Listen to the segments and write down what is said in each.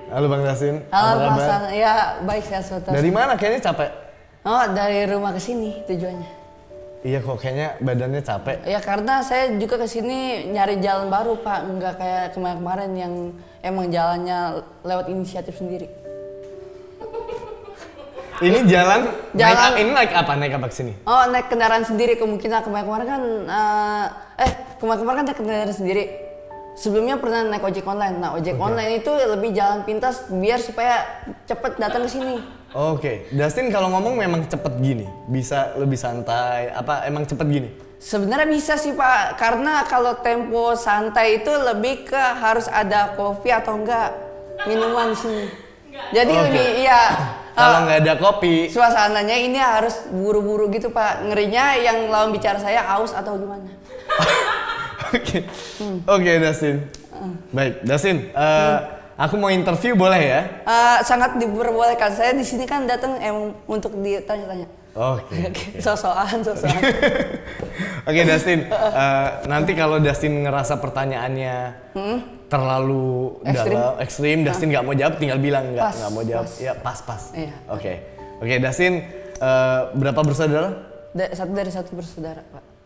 Halo Bang Dastin. Halo Mas. Ya baik sehat selalu. Dari mana? Kayaknya capek. Oh dari rumah ke sini tujuannya. Iya kok kayaknya badannya capek. Ya karena saya juga ke sini nyari jalan baru Pak, nggak kayak kemarin-kemarin yang emang jalannya lewat inisiatif sendiri. Ini jalan naik apa ke sini? Oh naik kendaraan sendiri kemungkinan kemarin-kemarin kan kemarin-kemarin kan naik kendaraan sendiri. Sebelumnya pernah naik ojek online. Nah ojek online itu lebih jalan pintas biar supaya cepet datang ke sini. Oke, Dastin kalau ngomong memang cepet gini, bisa lebih santai. Apa emang cepet gini? Sebenarnya bisa sih Pak, karena kalau tempo santai itu lebih ke harus ada kopi atau enggak minuman sih. Jadi lebih iya. Kalau nggak ada kopi, suasananya ini harus buru-buru gitu Pak. Ngerinya yang lawan bicara saya aus atau gimana? Oke, Dastin. Baik, Dastin. Aku mau interview boleh ya? Sangat diperbolehkan. Saya di sini kan datang emang untuk ditanya-tanya. Oke. Sosokan. Oke, Dastin. Nanti kalau Dastin ngerasa pertanyaannya terlalu ekstrim, Dastin nggak mau jawab, tinggal bilang nggak mau jawab. Ya pas. Iya. Oke, Dastin. Berapa bersaudara? Satu bersaudara Pak.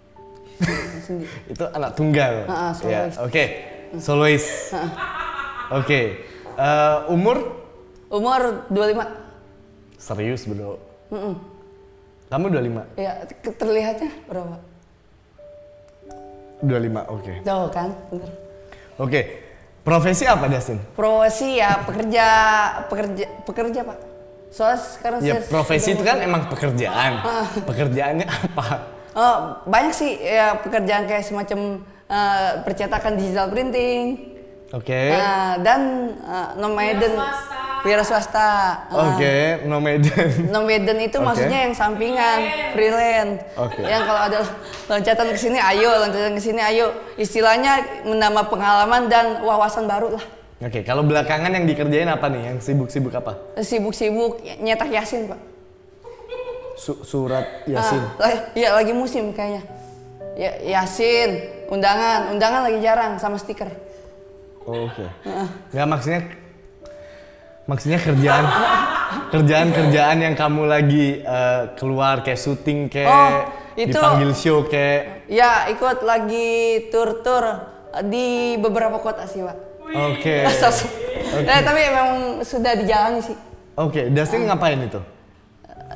Itu anak tunggal. Ya, oke. Solois. Oke. Umur 25. Serius bro? Kamu 25? Iya, terlihatnya berapa? 25, oke. Jauh kan, bener. Oke, profesi apa Dastin? Profesi ya pekerja Pak. Soalnya sekarang ya, profesi itu kan emang pekerjaan. Pekerjaannya apa? Oh, banyak sih ya pekerjaan kayak semacam percetakan digital printing. Oke. Dan nomaden, wira swasta. Oke, nomaden. Nomaden itu maksudnya yang sampingan, freelance. Yang kalau ada loncatan ke sini ayo, loncatan ke sini ayo. Istilahnya menambah pengalaman dan wawasan baru lah. Oke, kalau belakangan yang dikerjain apa nih? Yang sibuk-sibuk apa? Sibuk-sibuk nyetak Yasin, Pak. Surat Yasin. Iya, lagi musim kayaknya. Ya, Yasin, undangan lagi jarang sama stiker. Oke. Nggak maksudnya kerjaan yang kamu lagi keluar kayak syuting kayak dipanggil show kayak. Ya, ikut lagi tur di beberapa kota sih, Pak. Oke. Tapi memang sudah dijalani sih. Oke, Dastin ngapain itu?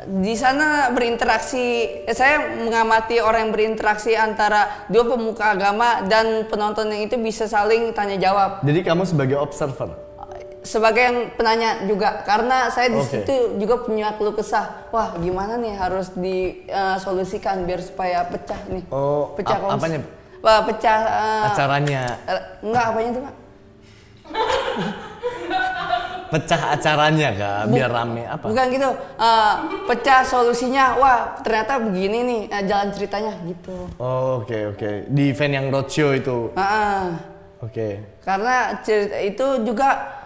Di sana berinteraksi, saya mengamati orang yang berinteraksi antara dua pemuka agama dan penonton yang itu bisa saling tanya jawab. Jadi kamu sebagai observer? Sebagai yang penanya juga, karena saya di situ juga punya keluh kesah. Wah, gimana nih harus disolusikan biar supaya pecah nih. Pecah apanya? Pecah acaranya. Enggak, apanya itu Pak? Pecah acaranya kak, biar rame apa? Bukan gitu, pecah solusinya, wah ternyata begini nih jalan ceritanya gitu. Oke. Di event yang roadshow itu? Oke. Karena cerita itu juga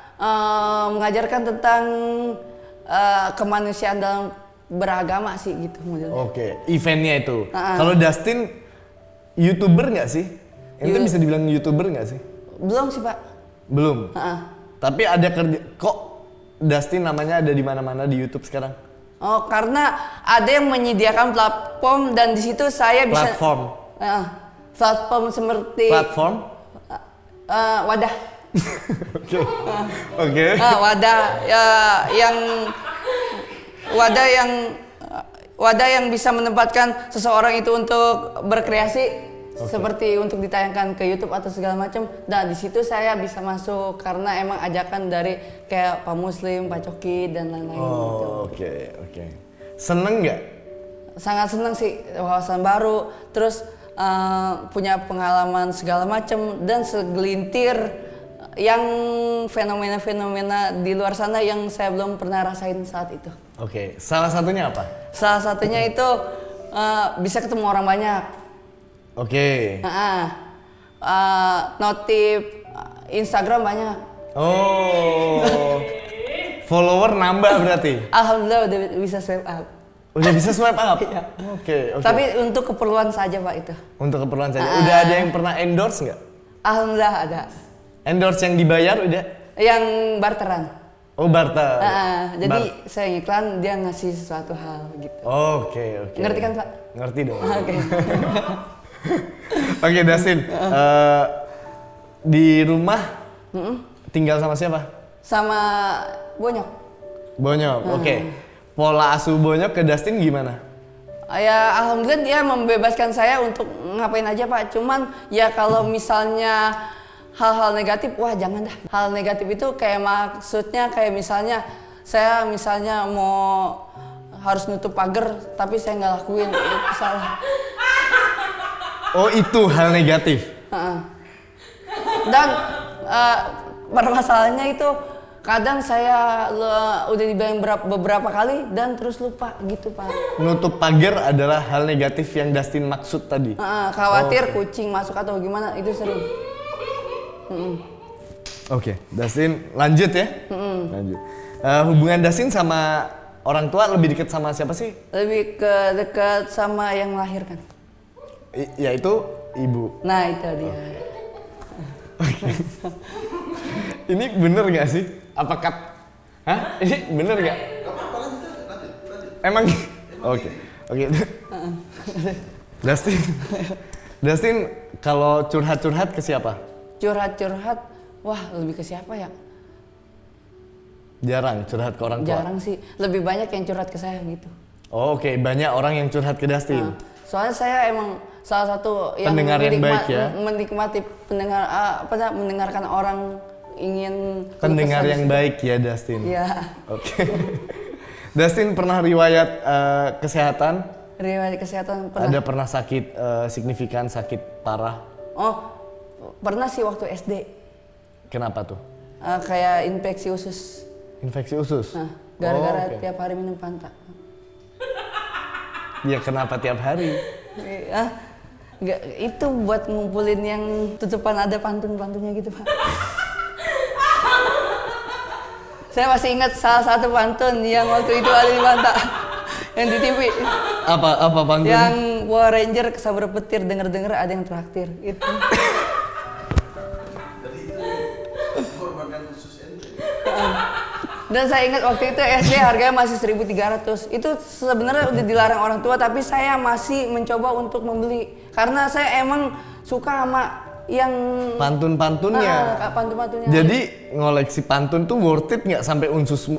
mengajarkan tentang kemanusiaan dalam beragama sih gitu modelnya. Oke, eventnya itu. Kalau Dastin, YouTuber nggak sih? Itu bisa dibilang YouTuber nggak sih? Belum sih Pak. Belum? Tapi ada kerja, kok Dastin namanya ada di mana-mana di YouTube sekarang? Oh, karena ada yang menyediakan platform dan di situ saya bisa. Platform seperti. Platform? Wadah. Oke. Wadah yang bisa menempatkan seseorang itu untuk berkreasi. Seperti untuk ditayangkan ke YouTube atau segala macam. Nah di situ saya bisa masuk karena emang ajakan dari kayak Pak Muslim, Pak Coki dan lain-lain. Oke. Seneng nggak? Sangat seneng sih, wawasan baru. Terus punya pengalaman segala macam dan segelintir yang fenomena-fenomena di luar sana yang saya belum pernah rasain saat itu. Oke. Salah satunya apa? Salah satunya itu bisa ketemu orang banyak. Oke. Notif Instagram banyak. Follower nambah berarti? Alhamdulillah udah bisa swipe up. Udah bisa swipe up? Iya. Oke. Tapi untuk keperluan saja Pak itu. Untuk keperluan saja? Udah ada yang pernah endorse nggak? Alhamdulillah ada. Endorse yang dibayar udah? Yang barteran. Oh, barter. Jadi saya ngiklan, dia ngasih sesuatu hal gitu. Oke. Ngerti kan Pak? Ngerti dong. Oke. Oke, Dustin. Di rumah tinggal sama siapa? Sama Bonyok. Bonyok, oke. Pola asuh Bonyok ke Dustin gimana? Ya alhamdulillah dia membebaskan saya untuk ngapain aja Pak. Cuman ya kalau misalnya hal-hal negatif, wah jangan dah. Hal negatif itu kayak maksudnya kayak misalnya saya misalnya mau harus nutup pagar tapi saya nggak lakuin, itu salah. Oh itu hal negatif? Dan permasalahannya itu kadang saya udah dibilang beberapa kali dan terus lupa gitu Pak. Nutup pagar adalah hal negatif yang Dustin maksud tadi? Khawatir kucing masuk atau gimana, itu sering. Oke, Dustin lanjut ya. Lanjut. Hubungan Dustin sama orang tua lebih dekat sama siapa sih? Lebih ke dekat sama yang melahirkan. Yaitu ibu. Nah itu dia. Ini bener nggak sih? Apakah? Hah? Ini bener nggak? Emang? Oke. Dustin kalau curhat-curhat ke siapa? Curhat-curhat, wah lebih ke siapa ya? Jarang curhat ke orang tua? Jarang sih, lebih banyak yang curhat ke saya gitu. Oh, oke, banyak orang yang curhat ke Dustin. Soalnya saya emang salah satu yang pendengar yang baik ya? Menikmati mendengarkan orang ingin pendengar yang baik ya Dustin? Iya. Oke. Dustin pernah riwayat kesehatan? Riwayat kesehatan pernah. Ada pernah sakit signifikan, sakit parah? Oh, pernah sih waktu SD. Kenapa tuh? Kayak infeksi usus. Infeksi usus? Gara-gara tiap hari minum Fanta. Ya kenapa tiap hari? Enggak, itu buat ngumpulin yang tutupan ada pantun-pantunnya gitu Pak. Saya masih ingat salah satu pantun yang waktu itu ada di Fanta. Yang di TV. Apa pantun? Yang Power Ranger kesabar petir, denger-denger ada yang traktir. Itu. Dan saya ingat waktu itu SD harganya masih 1.300. Itu sebenarnya udah dilarang orang tua, tapi saya masih mencoba untuk membeli karena saya emang suka sama yang pantun-pantunnya. Pantun-pantunnya. Jadi ngoleksi pantun tuh worth it nggak sampai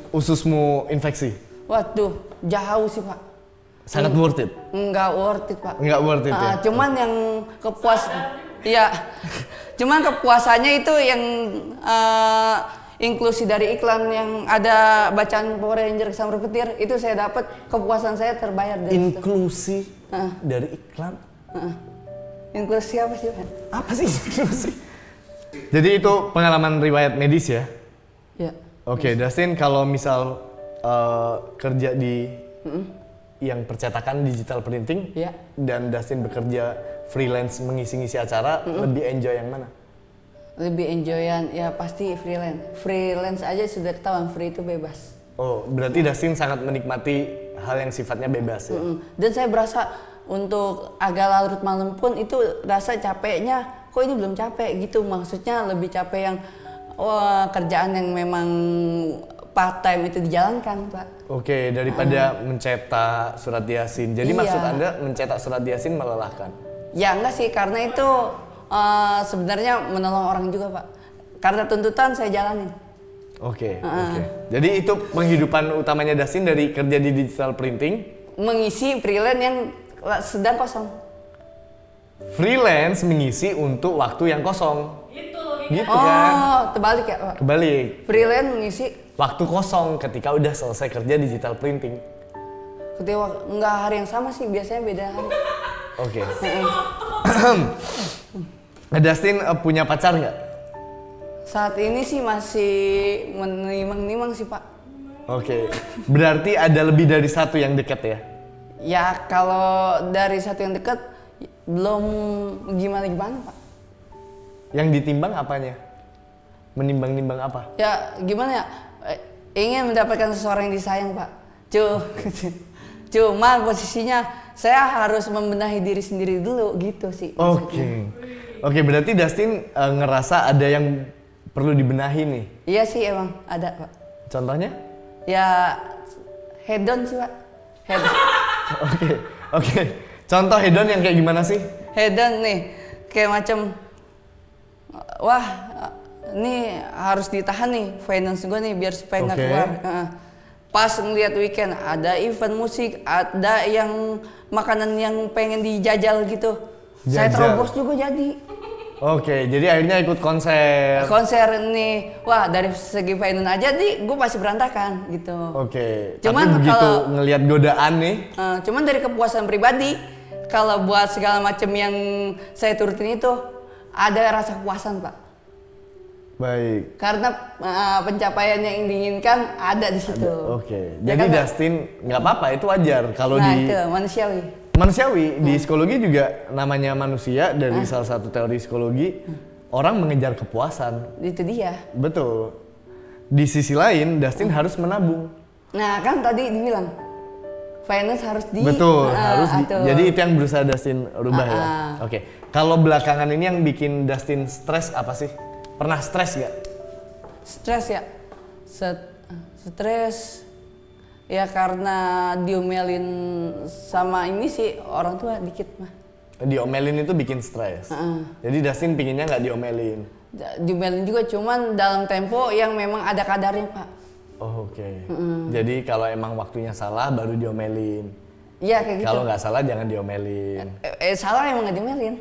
ususmu infeksi? Waduh, jauh sih Pak. Sangat worth it? Nggak worth it Pak. Nggak worth it ya? Cuman yang iya. Cuman kepuasannya itu yang inklusi dari iklan yang ada bacaan Power Ranger kesabar petir, itu saya dapat, kepuasan saya terbayar dari inklusi dari iklan? Inklusi apa sih Pak? Apa sih inklusi? Jadi itu pengalaman riwayat medis ya? Ya. Oke, Dustin kalau misal kerja di yang percetakan digital printing dan Dustin bekerja freelance mengisi-ngisi acara, lebih enjoy yang mana? Lebih enjoyan ya pasti freelance aja sudah ketahuan, free itu bebas. Oh, berarti Dustin sangat menikmati hal yang sifatnya bebas ya? Dan saya berasa untuk agak larut malam pun itu rasa capeknya kok ini belum capek gitu, maksudnya lebih capek yang kerjaan yang memang part time itu dijalankan Pak. Oke, daripada mencetak surat Yasin. Jadi maksud Anda mencetak surat Yasin melelahkan? Ya enggak sih, karena itu sebenarnya menolong orang juga Pak. Karena tuntutan saya jalanin. Oke. Jadi itu penghidupan utamanya Dustin dari kerja di digital printing? Mengisi freelance yang sedang kosong. Freelance mengisi untuk waktu yang kosong. Gitu kan? Oh, terbalik ya Pak? Kebalik. Freelance mengisi waktu kosong ketika udah selesai kerja digital printing. Ketika nggak hari yang sama sih, biasanya beda hari. Oke. Dustin punya pacar nggak? Saat ini sih masih menimang-nimang sih Pak. Oke. Berarti ada lebih dari satu yang dekat ya? Ya kalau dari satu yang dekat belum gimana-gimana Pak. Yang ditimbang apanya? Menimbang-nimbang apa? Ya gimana ya? Ingin mendapatkan seseorang yang disayang Pak. Cuma posisinya saya harus membenahi diri sendiri dulu gitu sih. Oke, berarti Dustin ngerasa ada yang perlu dibenahi nih? Iya sih emang ada Pak. Contohnya? Ya hedon sih Pak. Hedon. Oke. Contoh hedon yang kayak gimana sih? Hedon nih, kayak macam, wah ini harus ditahan nih finance gue nih biar supaya nggak keluar. Pas ngeliat weekend ada event musik, ada yang makanan yang pengen dijajal gitu. Saya terobos juga jadi. Oke, jadi akhirnya ikut konser. Konser nih, wah dari segi finance aja nih gue masih berantakan gitu. Oke, cuman tapi begitu ngelihat godaan nih. Cuman dari kepuasan pribadi, kalau buat segala macam yang saya turutin itu ada rasa kepuasan Pak. Baik. Karena pencapaian yang diinginkan ada di situ. Oke. Jadi Dustin nggak apa-apa, itu wajar kalau di. Itu manusiawi. Manusiawi di psikologi juga namanya manusia dari salah satu teori psikologi orang mengejar kepuasan. Itu dia. Betul. Di sisi lain Dustin harus menabung. Nah kan tadi dibilang finance harus di. Betul. Jadi itu yang berusaha Dustin rubah ya. Oke. Kalau belakangan ini yang bikin Dustin stres apa sih? Pernah stres gak? Stres ya? Stres ya karena diomelin sama ini sih orang tua dikit mah. Diomelin itu bikin stres? Jadi Dustin pinginnya nggak diomelin? Diomelin juga, cuman dalam tempo yang memang ada kadarnya Pak. Oke. Jadi kalau emang waktunya salah baru diomelin? Iya kayak gitu. Kalau nggak salah jangan diomelin? Salah emang nggak diomelin.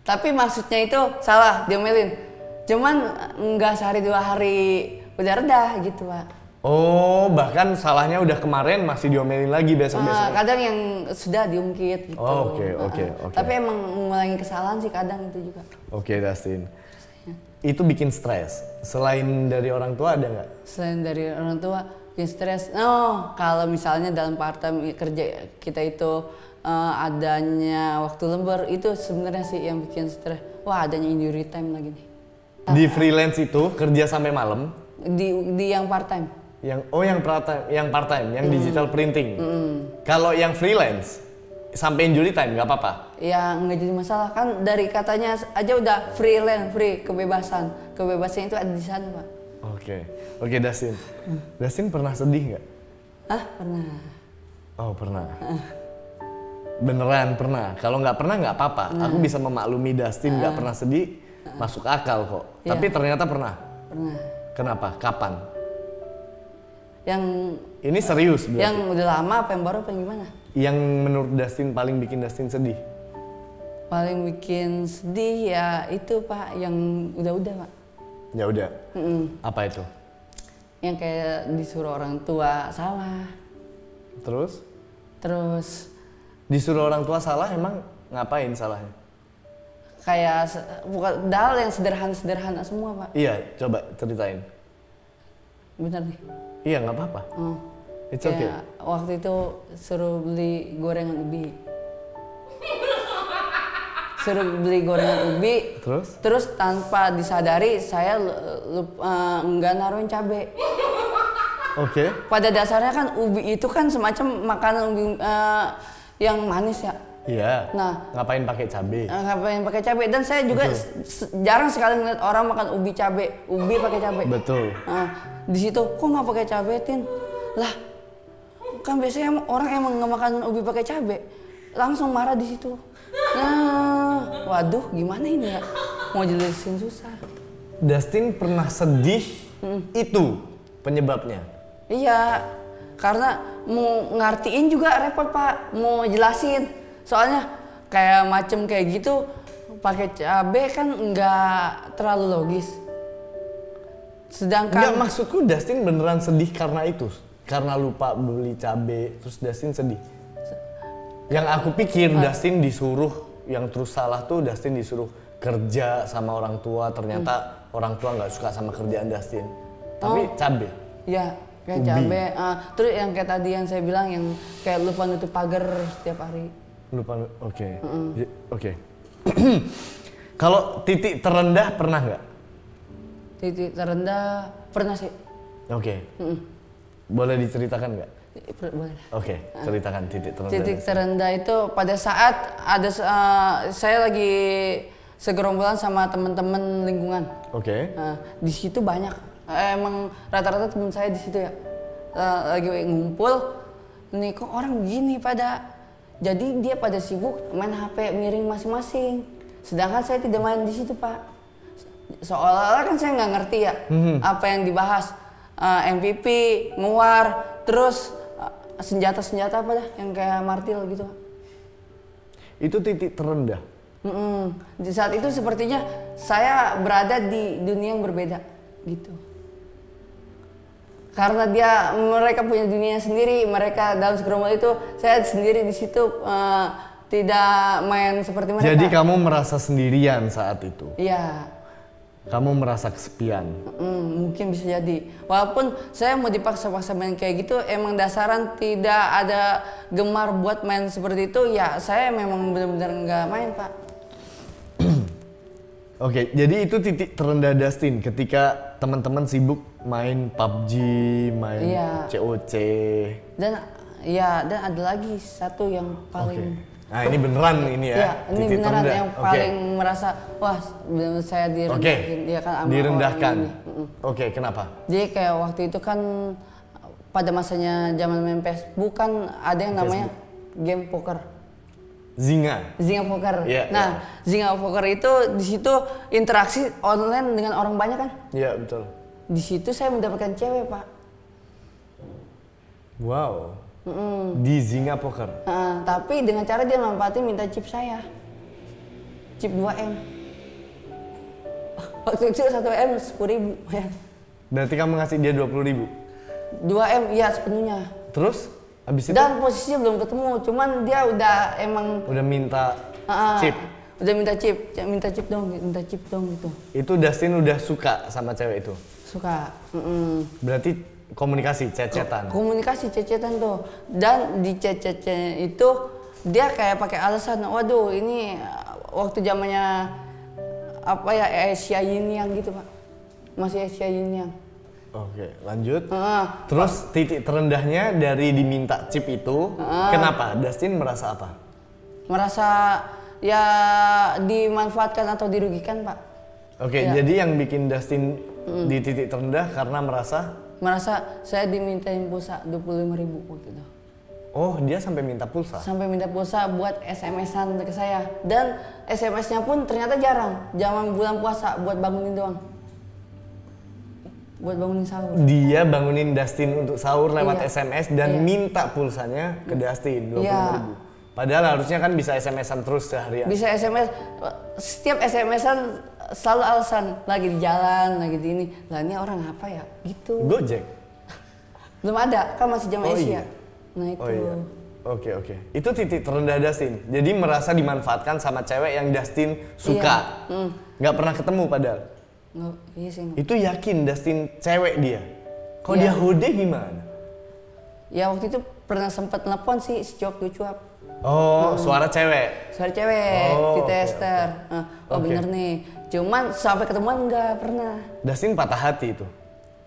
Tapi maksudnya itu salah diomelin. Cuman nggak sehari 2 hari udah reda gitu Pak. Oh, bahkan salahnya udah kemarin masih diomelin lagi besok-besok. Kadang yang sudah diungkit gitu. Oke. Tapi emang mengulangi kesalahan sih kadang itu juga. Oke, Dustin. Itu bikin stres. Selain dari orang tua ada nggak? Selain dari orang tua bikin stres. Kalau misalnya dalam part time kerja kita itu adanya waktu lembur, itu sebenarnya sih yang bikin stres. Wah, adanya injury time lagi nih. Di freelance itu kerja sampai malam? Di yang part time. Yang part time, yang digital printing. Kalau yang freelance sampai injury time nggak apa-apa? Ya nggak jadi masalah, kan dari katanya aja udah freelance, free, kebebasan itu ada di sana Pak. Oke Dustin. Dustin pernah sedih nggak? Pernah. Oh pernah. Beneran pernah. Kalau nggak pernah nggak apa-apa. Aku bisa memaklumi Dustin nggak pernah sedih, masuk akal kok. Tapi ternyata pernah. Pernah. Kenapa? Kapan? Yang ini serius berarti? Yang udah lama apa yang baru apa yang gimana? Yang menurut Dustin paling bikin Dustin sedih? Paling bikin sedih ya itu Pak, yang udah-udah Pak. Ya udah. Apa itu? Yang kayak disuruh orang tua salah. Terus disuruh orang tua salah, emang ngapain salahnya? Kayak bukan hal yang sederhana semua Pak. Iya, coba ceritain. Bener nih. Iya, nggak apa-apa. It's okay. Waktu itu suruh beli gorengan ubi. Terus tanpa disadari saya nggak naruhin cabai. Oke. Pada dasarnya kan ubi itu kan semacam makanan ubi yang manis ya. Iya. Nah, ngapain pakai cabai? Ngapain pakai cabai? Dan saya juga jarang sekali ngeliat orang makan ubi pakai cabai. Betul. Di situ kok nggak pakai cabai, Tin? Lah, kan biasanya orang emang nggak makan ubi pakai cabai. Langsung marah di situ. Nah, waduh, gimana ini ya? Mau jelasin susah. Dustin pernah sedih, itu penyebabnya? Iya, karena mau ngertiin juga repot Pak, mau jelasin. Soalnya kayak macem kayak gitu pakai cabai kan nggak terlalu logis. Sedangkan nggak, maksudku Dustin beneran sedih karena itu, karena lupa beli cabai terus Dustin sedih. Yang aku pikir Dustin disuruh, yang terus salah tuh Dustin disuruh kerja sama orang tua, ternyata orang tua nggak suka sama kerjaan Dustin. Tapi cabai. Iya, kayak cabai. Terus yang kayak tadi yang saya bilang yang kayak lupa nutup pagar setiap hari. Oke. Kalau titik terendah pernah nggak? Titik terendah pernah sih. Oke. Boleh diceritakan nggak? Boleh. Oke, ceritakan titik terendah. Titik terendah itu pada saat ada saya lagi segerombolan sama teman-teman lingkungan. Oke. Di situ banyak emang rata-rata temen saya di situ ya lagi ngumpul, nih kok orang gini pada, jadi dia pada sibuk main HP miring masing-masing, sedangkan saya tidak main di situ Pak. Seolah-olah kan saya nggak ngerti ya apa yang dibahas, MVP, nguar, terus senjata-senjata apa dah yang kayak martil gitu. Itu titik terendah. Di saat itu sepertinya saya berada di dunia yang berbeda gitu. Karena mereka punya dunia sendiri, mereka dalam segerombolan itu, saya sendiri di situ tidak main seperti mereka. Jadi kamu merasa sendirian saat itu? Iya. Kamu merasa kesepian? Mungkin bisa jadi. Walaupun saya mau dipaksa-paksa main kayak gitu, emang dasaran tidak ada gemar buat main seperti itu, ya saya memang benar-benar nggak main Pak. Oke, jadi itu titik terendah Dustin ketika teman-teman sibuk main PUBG, main COC. Dan ada lagi satu yang paling. Nah ini beneran ini ya. Iya, ini titik beneran terendah. yang paling merasa wah saya direndahkan dia kan sama direndahkan. orang ini. Oke, kenapa? Jadi kayak waktu itu kan pada masanya zaman main Facebook kan ada yang namanya game poker. Zynga Poker. Zynga Poker itu di situ interaksi online dengan orang banyak kan? Iya, betul. Di situ saya mendapatkan cewek, Pak. Wow. Di Zynga Poker. Tapi dengan cara dia manfaatin minta chip saya. Chip 2M. Waktu itu 1M 10.000 ya. Berarti kamu ngasih dia 20.000? 2M, iya sepenuhnya. Terus? Habis itu? Dan posisinya belum ketemu, cuman dia udah emang udah minta chip. Udah minta chip dong gitu. Itu Dustin udah suka sama cewek itu? Suka. Berarti komunikasi, chat-chatan. Komunikasi chat-chatan tuh. Dan di chat-chatnya itu dia kayak pakai alasan, waduh ini waktu zamannya apa ya Asia Yin Yang gitu, Pak. Masih Asia Yin Yang. Oke, lanjut. Terus titik terendahnya dari diminta chip itu, kenapa? Dustin merasa apa? Merasa ya dimanfaatkan atau dirugikan, Pak. Oke, jadi yang bikin Dustin di titik terendah karena merasa saya dimintain pulsa 25.000 waktu itu. Oh, dia sampai minta pulsa? Sampai minta pulsa buat SMS-an ke saya. Dan SMS-nya pun ternyata jarang. Zaman bulan puasa buat bangunin doang. Buat bangunin sahur. Dia bangunin Dustin untuk sahur lewat SMS dan minta pulsanya ke Dustin 20.000. Padahal harusnya kan bisa SMS-an terus seharian. Bisa SMS, setiap SMS-an selalu alasan lagi di jalan, lagi di ini. Lah ini orang apa ya? Gitu. Gojek? Belum ada, kan masih jam Asia. Nah itu. Oke. Itu titik terendah Dustin. Jadi merasa dimanfaatkan sama cewek yang Dustin suka. Nggak pernah ketemu padahal. Iya sih. Itu yakin Dustin cewek dia? Kalau dia hode gimana? Ya waktu itu pernah sempat telepon sih si cuap. Oh, suara cewek? Suara cewek, di tester. Bener nih. Cuman sampai ketemuan nggak pernah. Dustin patah hati itu?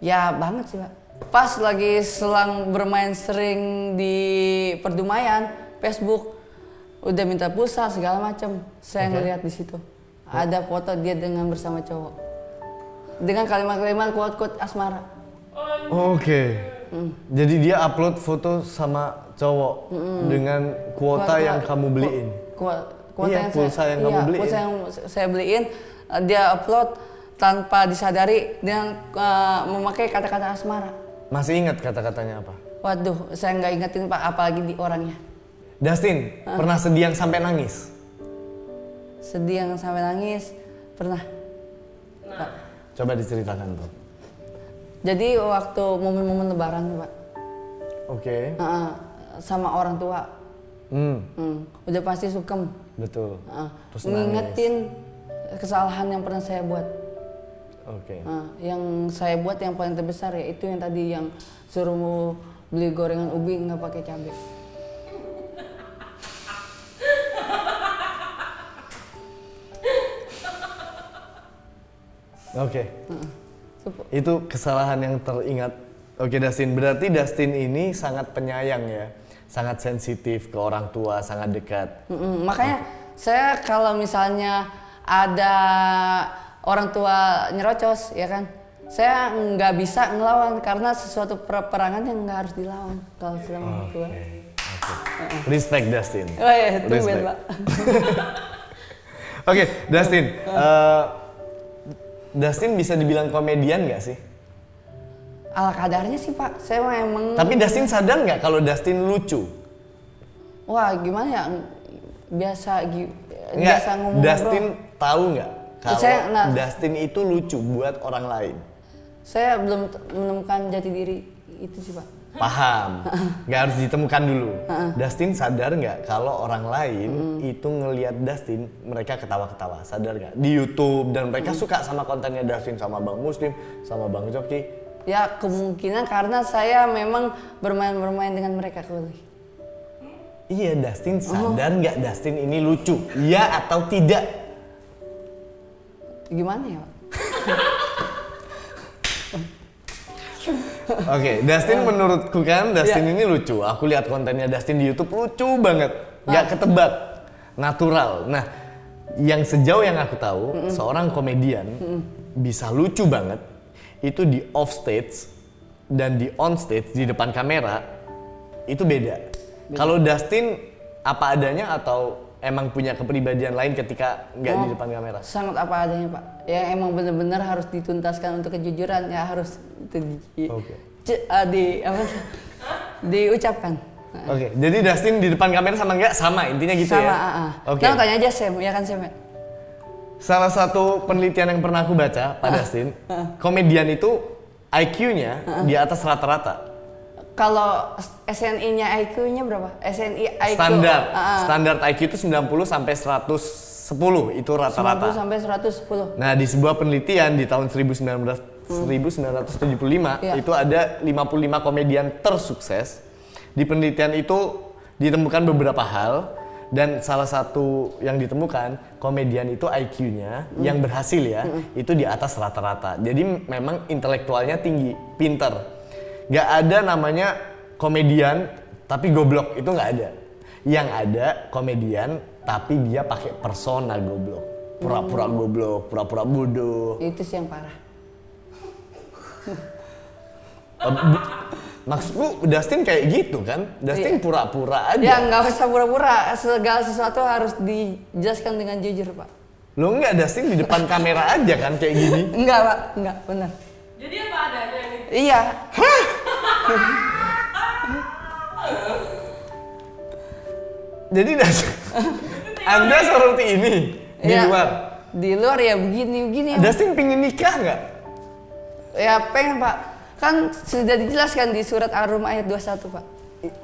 Ya banget sih, Pak. Pas lagi selang bermain sering di Perdamaian, Facebook, udah minta pulsa segala macam. Saya ngeliat di situ. Ada foto dia dengan bersama cowok. Dengan kalimat-kalimat quote-quote asmara. Oke. Jadi dia upload foto sama cowok dengan kuota yang kamu beliin. Pulsa yang kamu beliin. Pulsa yang saya beliin, dia upload tanpa disadari dengan memakai kata-kata asmara. Masih ingat kata-katanya apa? Waduh, saya nggak ingetin Pak, apalagi di orangnya. Dustin, pernah sedih yang sampai nangis? Sedih yang sampai nangis, pernah. Coba diceritakan tuh. Jadi waktu momen-momen lebaran Pak. Oke. Sama orang tua. Udah pasti sungkem. Betul. Terus ngingetin kesalahan yang pernah saya buat. Oke. Yang saya buat yang paling terbesar ya itu yang tadi yang suruh beli gorengan ubi nggak pakai cabai. Oke. Itu kesalahan yang teringat. Oke Dustin, berarti Dustin ini sangat penyayang ya, sangat sensitif ke orang tua, sangat dekat. Makanya saya kalau misalnya ada orang tua nyerocos ya kan, saya nggak bisa ngelawan karena sesuatu peperangan yang nggak harus dilawan kalau sudah menurut gue. Respect Dustin. Oh iya, respect Pak. Oke, Dustin. Dustin bisa dibilang komedian nggak sih? Ala kadarnya sih Pak, saya memang. Tapi Dustin sadar nggak kalau Dustin lucu? Wah, gimana ya? Biasa ngomong. Dustin tahu nggak kalau Dustin itu lucu buat orang lain? Saya belum menemukan jati diri itu sih Pak. Paham, nggak harus ditemukan dulu. Dustin sadar nggak kalau orang lain itu ngelihat Dustin, mereka ketawa-ketawa, sadar nggak? Di YouTube dan mereka suka sama kontennya Dustin, sama Bang Muslim, sama Bang Joki. Ya kemungkinan karena saya memang bermain dengan mereka kali. Iya, Dustin sadar nggak Dustin ini lucu? Iya atau tidak? Gimana ya Pak? Oke, Dustin menurutku kan Dustin ini lucu. Aku lihat kontennya Dustin di YouTube lucu banget, nggak ketebak, natural. Nah, yang sejauh yang aku tahu, seorang komedian bisa lucu banget itu di off stage dan di on stage di depan kamera itu beda. Kalau Dustin apa adanya atau emang punya kepribadian lain ketika nggak di depan kamera? Sangat apa adanya Pak. Ya emang benar-benar harus dituntaskan untuk kejujuran ya harus diucapkan. Oke, jadi Dustin di depan kamera sama nggak sama intinya gitu sama, ya? Oke. Nah, tanya aja Sam, ya kan Sam ya? Salah satu penelitian yang pernah aku baca, Pak Dustin, komedian itu IQ-nya di atas rata-rata. Kalau SNI-nya IQ-nya berapa? SNI IQ Standar IQ itu 90 sampai 110 itu rata-rata. 90 sampai 110. Nah, di sebuah penelitian di tahun 1975 itu ada 55 komedian tersukses. Di penelitian itu ditemukan beberapa hal dan salah satu yang ditemukan komedian itu IQ-nya yang berhasil ya itu di atas rata-rata. Jadi memang intelektualnya tinggi, pinter. Gak ada namanya komedian tapi goblok, itu gak ada. Yang ada komedian tapi dia pakai persona goblok, pura-pura goblok, pura-pura bodoh. Itu sih yang parah. Maksudku Dustin kayak gitu kan? Dustin pura-pura aja. Ya nggak usah pura-pura, segala sesuatu harus dijelaskan dengan jujur Pak. Lo nggak Dustin di depan kamera aja kan kayak gini? Enggak Pak, enggak, benar. Jadi apa adanya nih? Iya. Jadi Anda seperti ini di luar? Di luar ya begini. Dustin pingin nikah nggak? Ya pengen Pak. Kan sudah dijelaskan di surat Ar-Rum ayat 21 Pak.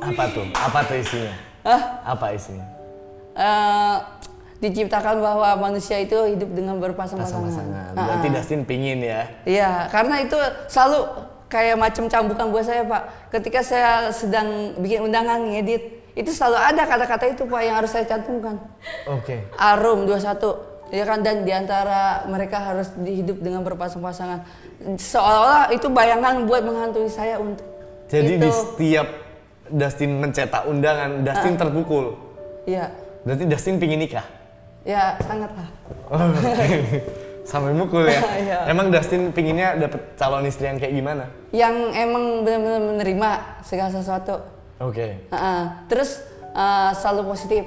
Apa tuh? Apa tuh isinya? Apa isinya? Diciptakan bahwa manusia itu hidup dengan berpasang-pasangan. Berarti Dustin pingin ya? Iya, karena itu selalu kayak macam cambukan buat saya Pak. Ketika saya sedang bikin undangan ngedit, itu selalu ada kata-kata itu Pak yang harus saya cantumkan. Oke. Ar-Rum 21, ya kan, dan diantara mereka harus dihidup dengan berpasang-pasangan. Seolah-olah itu bayangan buat menghantui saya untuk. Jadi itu. Di setiap Dustin mencetak undangan, Dustin terpukul. Iya. Berarti Dustin pingin nikah? Ya sangat lah. Sampai mukul ya? Iya. Emang Dustin pinginnya dapet calon istri yang kayak gimana? Yang emang benar-benar menerima segala sesuatu. Oke. Terus selalu positif.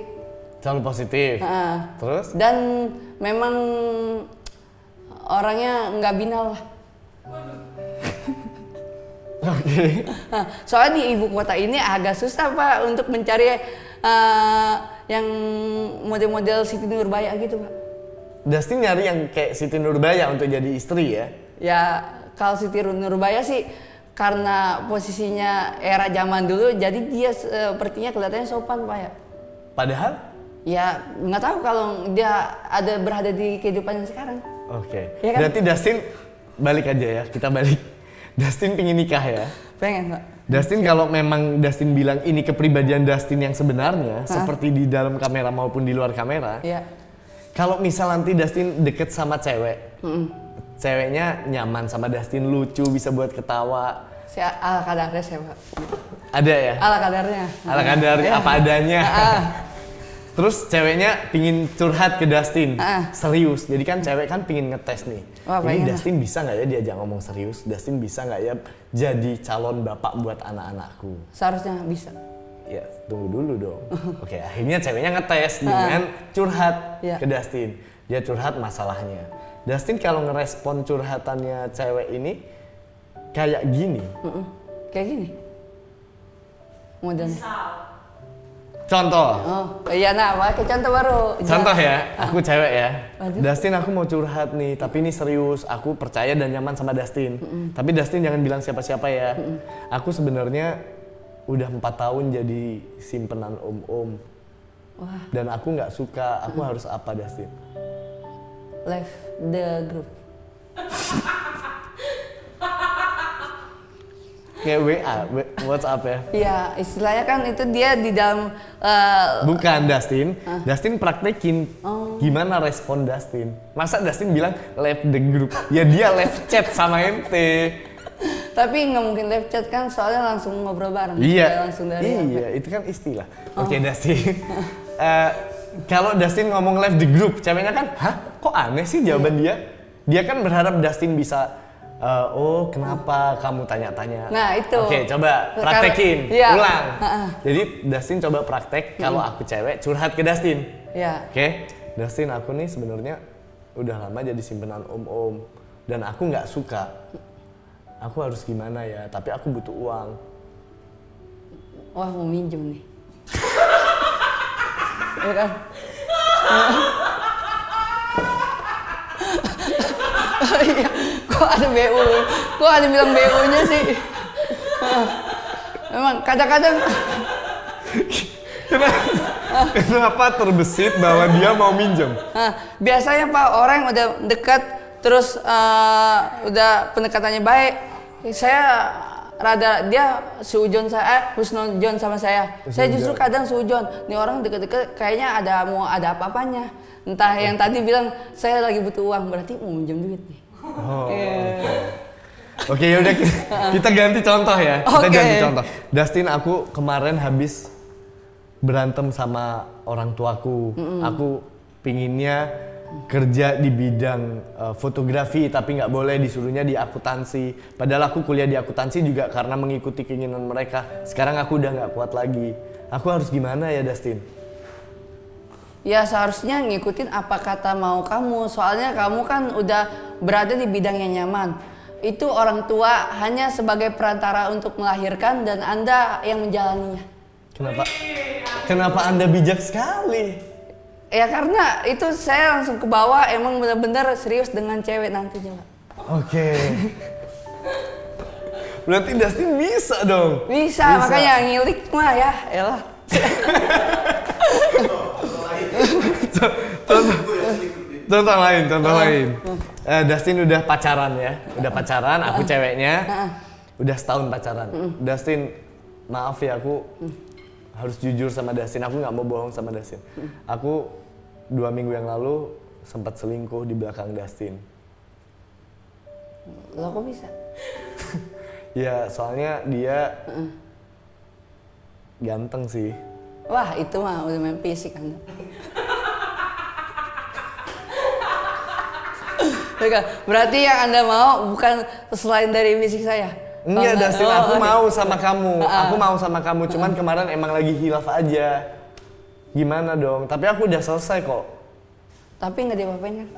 Selalu positif. Terus? Dan memang orangnya nggak binal lah. Oke. Soalnya di ibu kota ini agak susah Pak untuk mencari yang model-model Siti Nurbaya gitu Pak. Dustin nyari yang kayak Siti Nurbaya untuk jadi istri ya? Ya kalau Siti Nurbaya sih karena posisinya era zaman dulu, jadi dia sepertinya kelihatannya sopan Pak ya. Padahal? Ya nggak tahu kalau dia ada berada di kehidupan yang sekarang. Oke. Ya kan? Berarti Dustin balik aja ya, kita balik. Dustin pingin nikah ya? Pengen Pak. Dustin kalau memang Dustin bilang ini kepribadian Dustin yang sebenarnya, seperti di dalam kamera maupun di luar kamera. Iya. Kalau misal nanti Dustin deket sama cewek, ceweknya nyaman sama Dustin, lucu, bisa buat ketawa. Saya ala kadarnya saya Pak. Ada ya? Ala kadarnya. Ala kadarnya, apa adanya. Terus ceweknya pingin curhat ke Dustin, serius. Jadi kan cewek kan pingin ngetes nih. Ini Dustin bisa nggak ya diajak ngomong serius? Dustin bisa nggak ya jadi calon bapak buat anak-anakku? Seharusnya bisa. Ya tunggu dulu dong. Oke, akhirnya ceweknya ngetes dengan curhat ke Dustin. Dia curhat masalahnya. Dustin kalau ngerespon curhatannya cewek ini kayak gini. Kayak gini. Modelnya. Contoh. Oh, iya nah, pakai contoh baru. Contoh ya, aku cewek ya. Dustin aku mau curhat nih, tapi ini serius. Aku percaya dan nyaman sama Dustin. Tapi Dustin jangan bilang siapa-siapa ya. Aku sebenarnya udah 4 tahun jadi simpenan om-om. Dan aku nggak suka. Aku harus apa Dustin? Left the group. Kayak WA, WhatsApp ya? Iya, istilahnya kan itu dia di dalam... Bukan Dustin, Dustin praktekin gimana respon Dustin. Masa Dustin bilang left the group? Ya dia left chat sama ente. Tapi nggak mungkin left chat kan, soalnya langsung ngobrol bareng. Iya, langsung dari itu kan istilah. Oke Dustin, kalau Dustin ngomong left the group, ceweknya kan, hah kok aneh sih jawaban dia? Dia kan berharap Dustin bisa oh kenapa kamu tanya-tanya? Nah itu. Oke coba praktekin, ulang. Jadi Dustin coba praktek kalau aku cewek curhat ke Dustin. Iya. Oke, Dustin aku nih sebenarnya udah lama jadi simpenan om-om dan aku nggak suka. Aku harus gimana ya? Tapi aku butuh uang. Wah mau minjem nih. Ya kan? Iya, kok ada BU? Kok ada bilang BU-nya sih? Memang kadang-kadang kenapa terbesit bahwa dia mau minjem? Biasanya Pak, orang yang udah dekat terus udah pendekatannya baik, saya rada dia seujon saya, husnuzon sama saya. Saya justru kadang seujon. Nih orang deket-deket kayaknya mau ada apa-apanya. Entah yang tadi bilang saya lagi butuh uang, berarti mau minjem duit nih. Oke, yaudah kita ganti contoh ya. Kita ganti contoh. Dustin, aku kemarin habis berantem sama orang tuaku. Aku pinginnya kerja di bidang fotografi, tapi nggak boleh, disuruhnya di akuntansi. Padahal aku kuliah di akuntansi juga karena mengikuti keinginan mereka. Sekarang aku udah nggak kuat lagi. Aku harus gimana ya Dustin? Ya seharusnya ngikutin apa kata mau kamu, soalnya kamu kan udah berada di bidang yang nyaman. Itu orang tua hanya sebagai perantara untuk melahirkan dan Anda yang menjalaninya. Kenapa Anda bijak sekali? Ya karena itu saya langsung ke bawah, emang benar-benar serius dengan cewek nantinya. Oke. Berarti Dustin bisa dong? Bisa. Makanya ngilik mah ya, elah. Contoh lain. Dustin udah pacaran ya, aku ceweknya, udah setahun pacaran. Dustin, maaf ya aku harus jujur sama Dustin, aku nggak mau bohong sama Dustin. Aku 2 minggu yang lalu sempat selingkuh di belakang Dustin. Lo kok bisa? Ya soalnya dia ganteng sih. Wah itu mah udah main fisik Anda. Berarti yang Anda mau bukan selain dari fisik saya? Enggak Dustin, aku mau sama kamu. Aku mau sama kamu, cuman kemarin emang lagi hilaf aja. Gimana dong? Tapi aku udah selesai kok. Tapi nggak diapa-apain kan?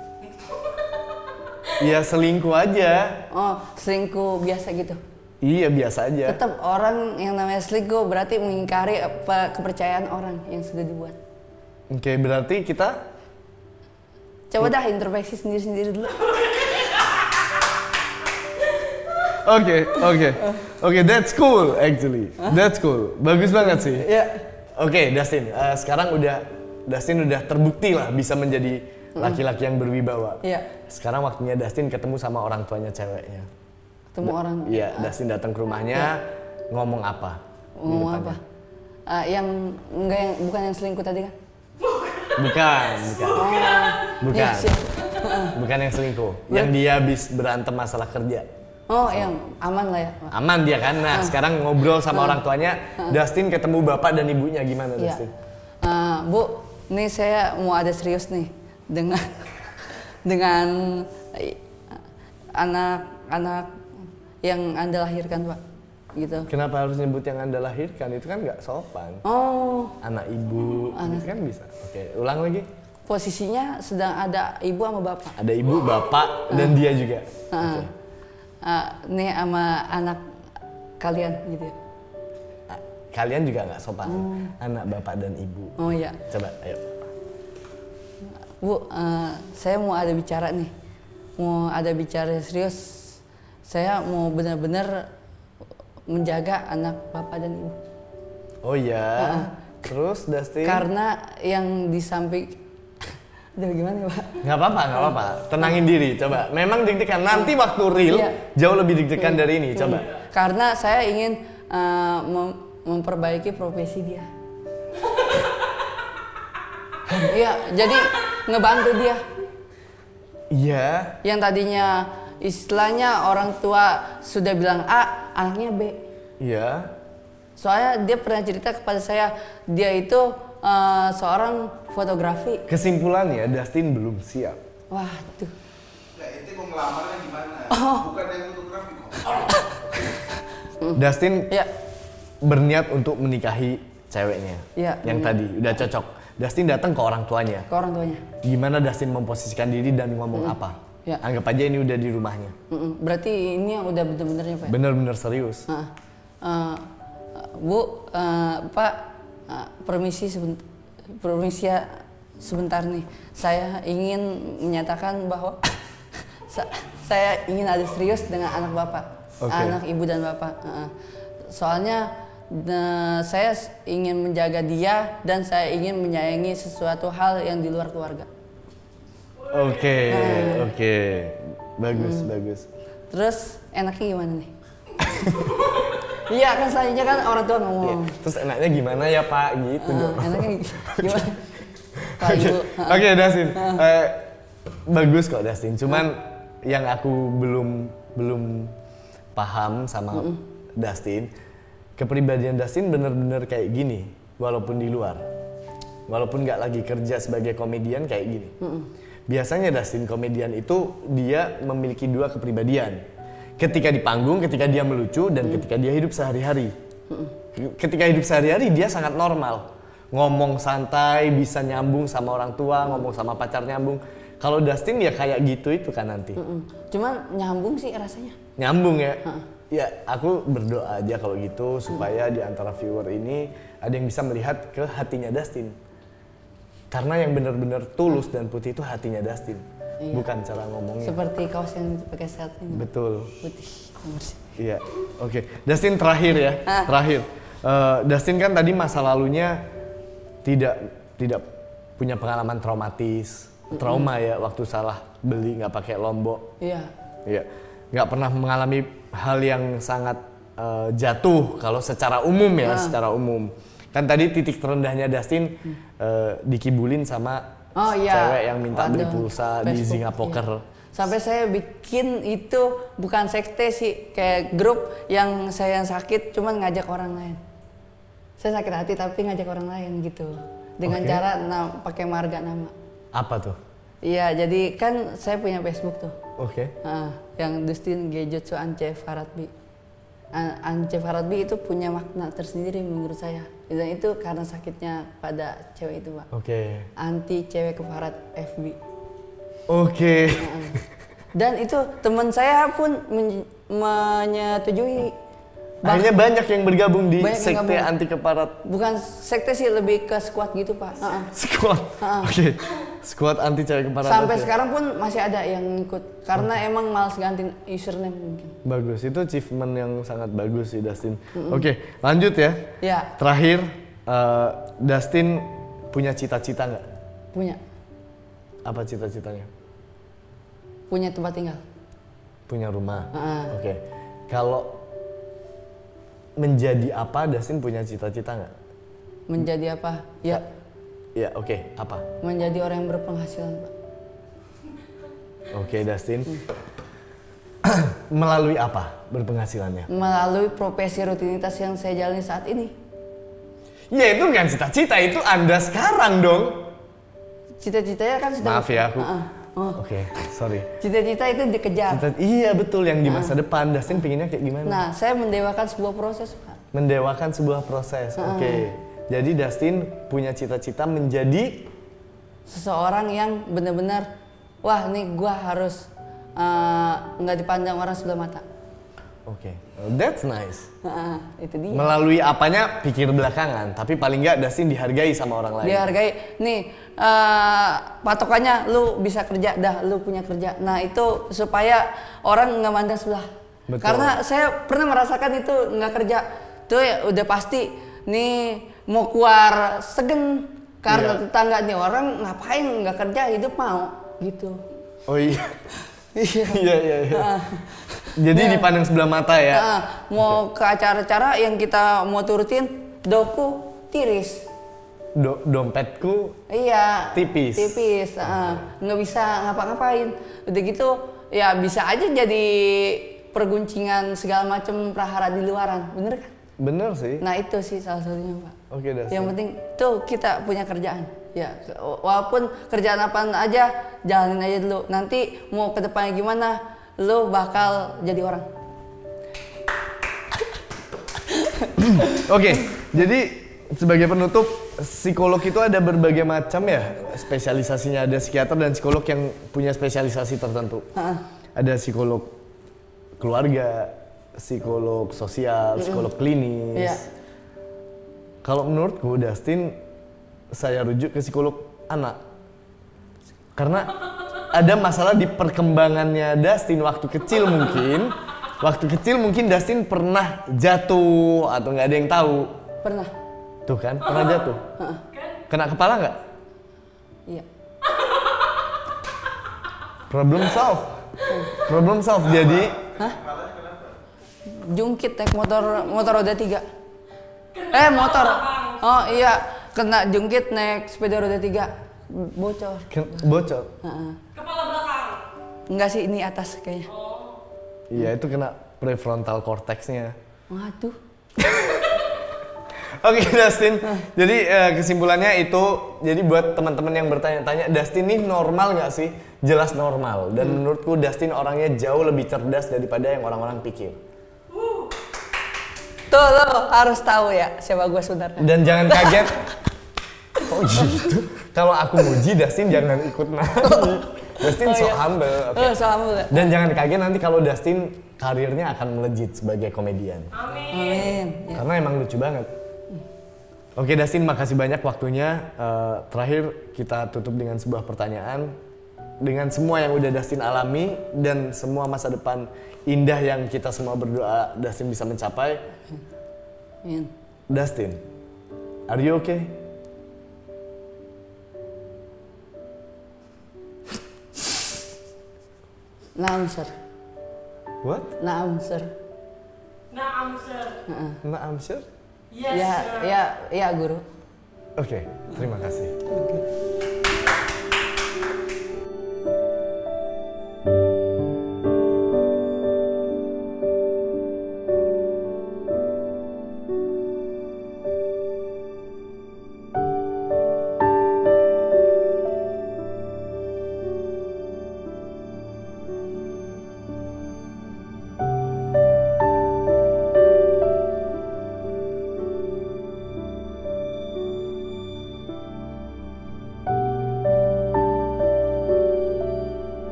Iya selingkuh aja. Oh selingkuh biasa gitu? Iya biasa aja. Tetap orang yang namanya selingkuh berarti mengingkari kepercayaan orang yang sudah dibuat. Oke, berarti kita coba dah introspeksi sendiri-sendiri dulu. Oke, that's cool actually. That's cool. Bagus banget sih. Iya. Oke, Dustin. Sekarang Dustin udah terbukti lah bisa menjadi laki-laki yang berwibawa. Iya. Sekarang waktunya Dustin ketemu sama orang tuanya ceweknya. Ketemu orang? Iya, Dustin datang ke rumahnya, ngomong apa? Ngomong apa? Bukan yang selingkuh tadi kan? Bukan. Ya, Bukan yang selingkuh. Yang dia habis berantem masalah kerja. Oh, yang aman lah ya. Aman dia kan. Nah, sekarang ngobrol sama orang tuanya. Dustin ketemu bapak dan ibunya gimana Dustin? Bu, Nih saya mau ada serius nih dengan anak-anak yang Anda lahirkan, Pak. Gitu. Kenapa harus nyebut yang Anda lahirkan? Itu kan nggak sopan. Oh. Anak ibu, itu kan bisa. Oke, ulang lagi. Posisinya sedang ada ibu sama bapak. Ada ibu, bapak, dan dia juga. Okay. Nih sama anak kalian gitu ya. Kalian juga nggak sopan. Anak bapak dan ibu. Oh iya. Coba, ayo. Bu, saya mau ada bicara nih. Mau ada bicara serius. Saya mau benar-benar menjaga anak bapak dan ibu. Oh iya. Terus Dustin? Karena yang di samping, aduh gimana ya Pak? Nggak apa-apa. Tenangin diri, coba. Memang deg-degan. Nanti waktu real jauh lebih deg-degan dari ini, coba. Karena saya ingin memperbaiki profesi dia. Iya, jadi ngebantu dia. Iya. Yang tadinya istilahnya orang tua sudah bilang A, anaknya B. Iya. Soalnya dia pernah cerita kepada saya, dia itu seorang fotografi. Kesimpulannya, Dustin belum siap. Waduh. Nah, itu mau ngelamarnya gimana? Bukan yang fotografi kok. Dustin berniat untuk menikahi ceweknya. Yang tadi, udah cocok. Dustin datang ke orang tuanya. Ke orang tuanya. Gimana Dustin memposisikan diri dan ngomong apa? Anggap aja ini udah di rumahnya. Berarti ini yang udah bener-benernya Pak? Bener-bener serius. Bu, Pak, permisi sebentar nih. Saya ingin menyatakan bahwa saya ingin ada serius dengan anak Bapak, anak Ibu dan Bapak. Soalnya saya ingin menjaga dia dan saya ingin menyayangi sesuatu hal yang di luar keluarga. Oke. Bagus. Terus enaknya gimana nih? Iya kan selanjutnya kan orang tua ngomong. Terus enaknya gimana ya Pak gitu dong. Enaknya gimana? Pak Ibu. Oke, Dustin. Bagus kok Dustin. Cuman yang aku belum paham sama Dustin, kepribadian Dustin bener-bener kayak gini walaupun di luar. Walaupun nggak lagi kerja sebagai komedian kayak gini. Biasanya Dustin komedian itu dia memiliki dua kepribadian. Ketika di panggung, ketika dia melucu, dan ketika dia hidup sehari-hari. Ketika hidup sehari-hari dia sangat normal. Ngomong santai, bisa nyambung sama orang tua, ngomong sama pacar nyambung. Kalau Dustin ya kayak gitu itu kan nanti. Cuman nyambung sih rasanya. Nyambung ya? Ya aku berdoa aja kalau gitu supaya di antara viewer ini ada yang bisa melihat ke hatinya Dustin. Karena yang benar-benar tulus dan putih itu hatinya Dustin. Bukan cara ngomongnya. Seperti kaos yang pakai set ini. Betul. Putih. Iya. Oke. Dustin terakhir ya. Terakhir. Dustin kan tadi masa lalunya tidak punya pengalaman traumatis. Trauma ya waktu salah beli nggak pakai lombok. Iya. Iya. Nggak pernah mengalami hal yang sangat jatuh kalau secara umum ya, secara umum. Kan tadi titik terendahnya Dustin dikibulin sama cewek yang minta beli pulsa Facebook, di Zingapoker. Sampai saya bikin itu bukan sekte sih, kayak grup yang saya sakit cuman ngajak orang lain. Saya sakit hati tapi ngajak orang lain gitu. Dengan cara pakai marga nama. Apa tuh? Iya, jadi kan saya punya Facebook tuh. Yang Dustin Gejutsu Ance Faradbi. Ance Faradbi itu punya makna tersendiri menurut saya. Dan itu karena sakitnya pada cewek itu, Pak. Anti cewek ke Farad FB. Dan itu teman saya pun menyetujui. Akhirnya banyak yang bergabung di sekte anti keparat. Bukan sekte sih, lebih ke squad gitu Pak. Squad? Squad anti cewek keparat. Sampai sekarang pun masih ada yang ikut. Karena emang malas ganti username mungkin. Bagus, itu achievement yang sangat bagus sih Dustin. Lanjut ya. Terakhir, Dustin punya cita-cita nggak? Punya. Apa cita-citanya? Punya tempat tinggal. Punya rumah. Kalau menjadi apa, Dustin punya cita-cita nggak? Menjadi apa? Ya. Ya, apa? Menjadi orang yang berpenghasilan, Pak. Dustin. Melalui apa berpenghasilannya? Melalui profesi rutinitas yang saya jalani saat ini. Ya itu bukan cita-cita, itu Anda sekarang dong. Cita-citanya kan sudah. Maaf ya aku. Oke, sorry. Cita-cita itu dikejar. Iya betul, yang di masa depan. Dustin pinginnya kayak gimana? Nah, saya mendewakan sebuah proses, Pak. Mendewakan sebuah proses. Oke. Jadi Dustin punya cita-cita menjadi seseorang yang benar-benar, wah nih gua harus nggak dipandang orang sebelah mata. Oke, that's nice. Itu dia. Melalui apanya pikir belakangan, tapi paling nggak Dustin dihargai sama orang lain. Dihargai. Nih, patokannya lu bisa kerja, dah lu punya kerja. Nah itu supaya orang nggak mandang sebelah. Betul. Karena saya pernah merasakan itu nggak kerja, tuh ya udah pasti nih mau keluar segen karena tetangga nih orang ngapain nggak kerja hidup mau gitu. Oh iya. Iya. Jadi dipandang sebelah mata ya. Mau ke acara-acara yang kita mau turutin, doku tiris. Dompetku tipis. Nggak bisa ngapa-ngapain. Udah gitu ya bisa aja jadi perguncingan segala macam prahara di luaran, bener kan? Bener sih. Nah itu sih salah satunya, Pak. Oke, Dustin. Yang penting tuh kita punya kerjaan. Ya, walaupun kerjaan apaan aja, jalanin aja dulu. Nanti mau ke depannya gimana, lo bakal jadi orang. Oke, jadi sebagai penutup, psikolog itu ada berbagai macam ya spesialisasinya. Ada psikiater dan psikolog yang punya spesialisasi tertentu. Ada psikolog keluarga, psikolog sosial, psikolog klinis. Kalau menurutku, Dustin, saya rujuk ke psikolog anak. Karena ada masalah di perkembangannya Dustin waktu kecil mungkin. Waktu kecil mungkin Dustin pernah jatuh atau nggak ada yang tahu. Pernah. Tuh kan, pernah jatuh. Kena kepala nggak? Iya. Problem solve. Jadi jungkit naik motor roda 3. Motor. Oh iya, kena jungkit naik sepeda roda 3. Bocor. Bocor. Kepala belakang. Enggak sih, ini atas kayaknya. Iya, itu kena prefrontal cortex-nya. Waduh. Oke, Dustin. Jadi kesimpulannya itu, jadi buat teman-teman yang bertanya-tanya, Dustin ini normal nggak sih? Jelas normal. Dan menurutku Dustin orangnya jauh lebih cerdas daripada yang orang-orang pikir. Tuh lo harus tahu ya siapa gue sebenarnya. Dan jangan kaget. Oh gitu. Kalau aku muji Dustin jangan ikut nangis. Dustin so humble. Okay. So humble. Dan jangan kaget nanti kalau Dustin karirnya akan melejit sebagai komedian. Amin. Ya. Karena emang lucu banget. Oke Dustin, makasih banyak waktunya. Terakhir kita tutup dengan sebuah pertanyaan. Dengan semua yang udah Dustin alami dan semua masa depan indah yang kita semua berdoa Dustin bisa mencapai. Amin. Dustin, are you okay? Naam, sir. What? Naam, sir. Naam, sir. Naam, sir? Yes, sir. Ya, guru. Oke, terima kasih.